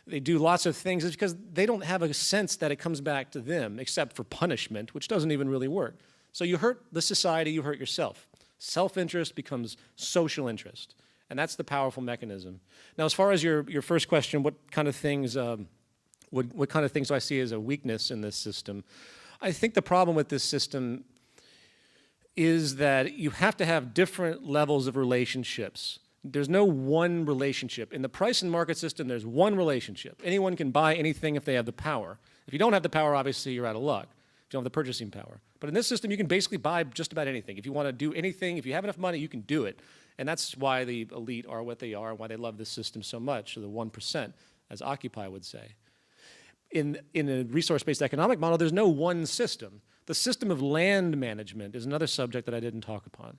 they do lots of things, is because they don't have a sense that it comes back to them, except for punishment, which doesn't even really work. So you hurt the society, you hurt yourself. Self-interest becomes social interest, and that's the powerful mechanism. Now, as far as your first question, what kind of things what kind of things do I see as a weakness in this system? I think the problem with this system is that you have to have different levels of relationships. There's no one relationship. In the price and market system, there's one relationship. Anyone can buy anything if they have the power. If you don't have the power, obviously you're out of luck. If you don't have the purchasing power. But in this system, you can basically buy just about anything. If you want to do anything, if you have enough money, you can do it. And that's why the elite are what they are, and why they love this system so much, or the 1%, as Occupy would say. In a resource-based economic model, there's no one system. The system of land management is another subject that I didn't talk upon.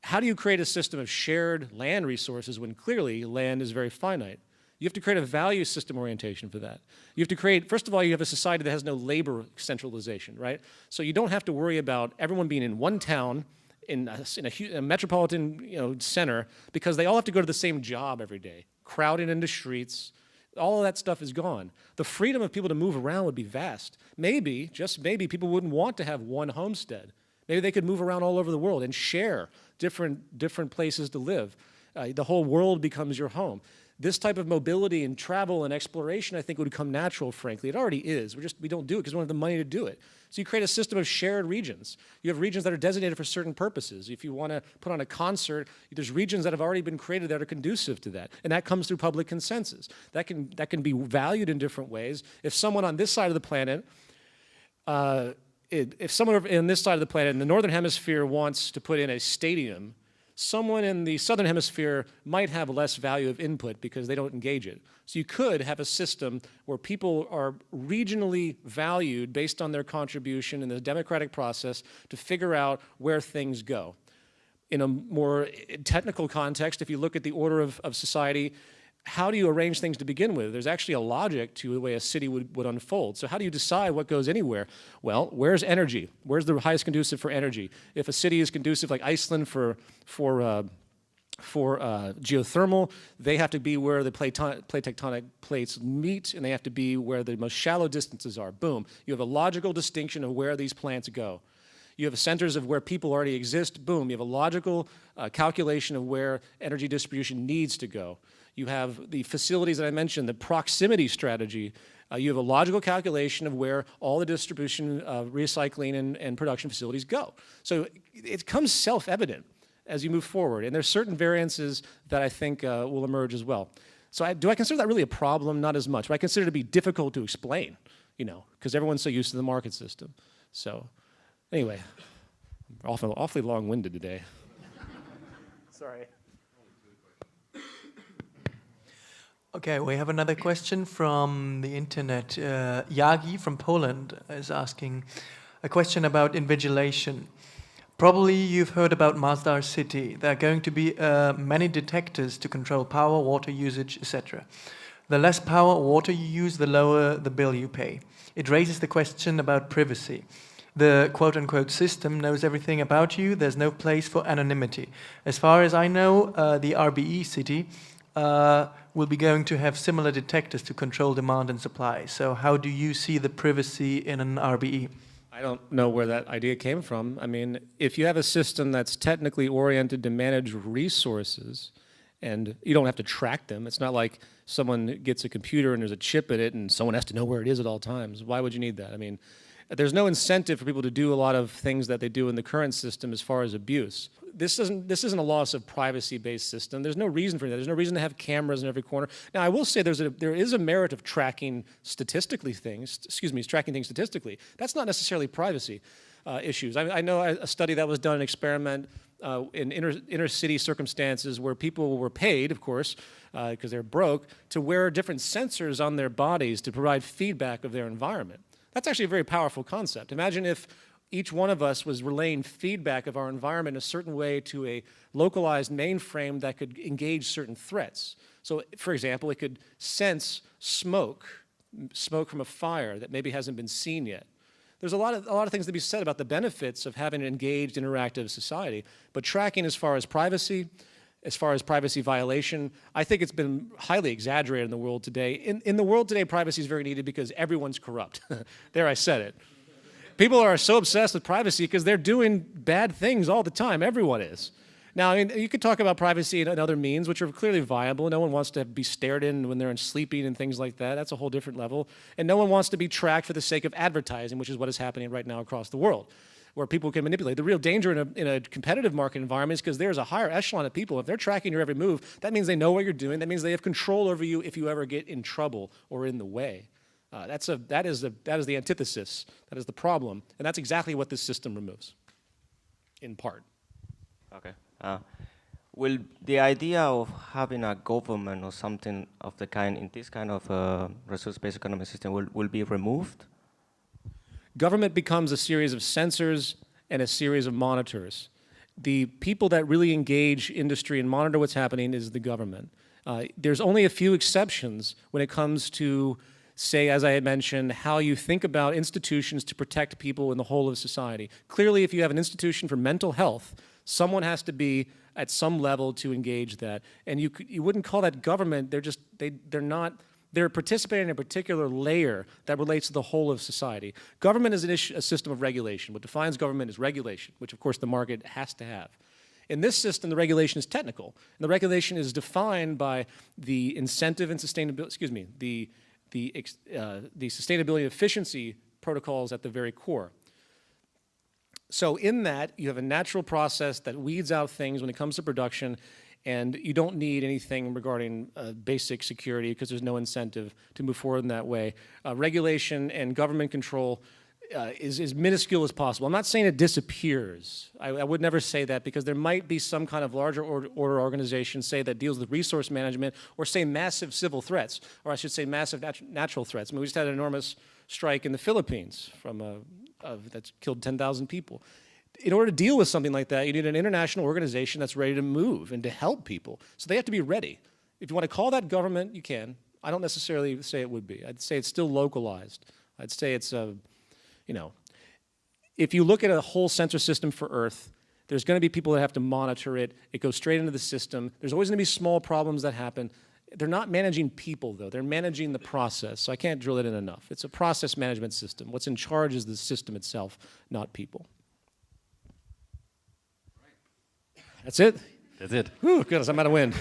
How do you create a system of shared land resources when clearly land is very finite? You have to create a value system orientation for that. You have to create, first of all, you have a society that has no labor centralization, right? So you don't have to worry about everyone being in one town, in a metropolitan center, because they all have to go to the same job every day, crowding into streets. All of that stuff is gone. The freedom of people to move around would be vast. Maybe, just maybe, people wouldn't want to have one homestead. Maybe they could move around all over the world and share different places to live. The whole world becomes your home. This type of mobility and travel and exploration, I think, would come natural, frankly. It already is. We don't do it because we don't have the money to do it. So you create a system of shared regions. You have regions that are designated for certain purposes. If you want to put on a concert, there's regions that have already been created that are conducive to that. And that comes through public consensus. That can be valued in different ways. If someone on this side of the planet, if someone in this side of the planet in the northern hemisphere wants to put in a stadium, someone in the southern hemisphere might have less value of input because they don't engage it. So you could have a system where people are regionally valued based on their contribution in the democratic process to figure out where things go. In a more technical context, if you look at the order of society, how do you arrange things to begin with? There's actually a logic to the way a city would unfold. So how do you decide what goes anywhere? Well, where's energy? Where's the highest conducive for energy? If a city is conducive like Iceland for geothermal, they have to be where the plate tectonic plates meet, and they have to be where the most shallow distances are. Boom. You have a logical distinction of where these plants go. You have centers of where people already exist. Boom. You have a logical calculation of where energy distribution needs to go. You have the facilities that I mentioned, the proximity strategy. You have a logical calculation of where all the distribution, recycling, and production facilities go. So it comes self-evident as you move forward. And there's certain variances that I think will emerge as well. So do I consider that really a problem? Not as much. But I consider it to be difficult to explain, because everyone's so used to the market system. So anyway, awfully long-winded today. Sorry.
Okay, we have another question from the internet. Yagi from Poland is asking a question about invigilation. Probably you've heard about Masdar City. There are going to be many detectors to control power, water usage, etc. The less power or water you use, the lower the bill you pay. It raises the question about privacy. The quote-unquote system knows everything about you. There's no place for anonymity. As far as I know, the RBE city will be going to have similar detectors to control demand and supply. So how do you see the privacy in an RBE?
I don't know where that idea came from. I mean, if you have a system that's technically oriented to manage resources, and you don't have to track them, it's not like someone gets a computer and there's a chip in it and someone has to know where it is at all times. Why would you need that? I mean, there's no incentive for people to do a lot of things that they do in the current system as far as abuse. This isn't a loss of privacy-based system. There's no reason for that. There's no reason to have cameras in every corner. Now, I will say there is a merit of tracking things statistically. That's not necessarily privacy issues. I know a study that was done, an experiment in inner city circumstances where people were paid, of course, because they're broke, to wear different sensors on their bodies to provide feedback of their environment. That's actually a very powerful concept. Imagine if each one of us was relaying feedback of our environment in a certain way to a localized mainframe that could engage certain threats. So, for example, it could sense smoke from a fire that maybe hasn't been seen yet. There's a lot of things to be said about the benefits of having an engaged, interactive society, but tracking as far as privacy as far as privacy violation, I think it's been highly exaggerated in the world today. In the world today, privacy is very needed because everyone's corrupt. There, I said it. People are so obsessed with privacy because they're doing bad things all the time. Everyone is. Now, I mean, you could talk about privacy and other means, which are clearly viable. No one wants to be stared in when they're sleeping and things like that. That's a whole different level. And no one wants to be tracked for the sake of advertising, which is what is happening right now across the world, where people can manipulate. The real danger in a competitive market environment is because there's a higher echelon of people. If they're tracking your every move, that means they know what you're doing. That means they have control over you if you ever get in trouble or in the way. That is the antithesis. That is the problem. And that's exactly what this system removes, in part.
Okay. Will the idea of having a government or something of the kind in this kind of resource-based economic system will be removed?
Government becomes a series of sensors and a series of monitors. The people that really engage industry and monitor what's happening is the government. There's only a few exceptions when it comes to, say, as I had mentioned, how you think about institutions to protect people in the whole of society. Clearly, if you have an institution for mental health, someone has to be at some level to engage that. And you wouldn't call that government. They're participating in a particular layer that relates to the whole of society. Government is a system of regulation. What defines government is regulation, which of course the market has to have. In this system, the regulation is technical. And the regulation is defined by the incentive and sustainability, the sustainability and efficiency protocols at the very core. So in that, you have a natural process that weeds out things when it comes to production, and you don't need anything regarding basic security because there's no incentive to move forward in that way. Regulation and government control is as minuscule as possible. I'm not saying it disappears. I would never say that because there might be some kind of larger order organization, say, that deals with resource management or, say, massive civil threats, or I should say massive natural threats. I mean, we just had an enormous strike in the Philippines that's killed 10,000 people. In order to deal with something like that, you need an international organization that's ready to move and to help people. So they have to be ready. If you want to call that government, you can. I don't necessarily say it would be. I'd say it's still localized. I'd say it's, if you look at a whole sensor system for Earth, there's going to be people that have to monitor it. It goes straight into the system. There's always going to be small problems that happen. They're not managing people, though. They're managing the process. So I can't drill it in enough. It's a process management system. What's in charge is the system itself, not people. That's it?
That's it.
Whew, goodness, I'm out of wind.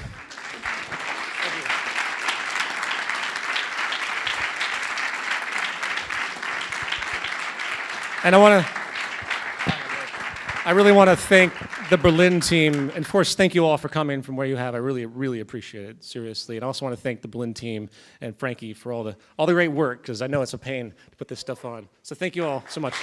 And I really want to thank the Berlin team, and of course, thank you all for coming from where you have. I really, really appreciate it, seriously. And I also want to thank the Berlin team and Frankie for all the great work, because I know it's a pain to put this stuff on. So thank you all so much.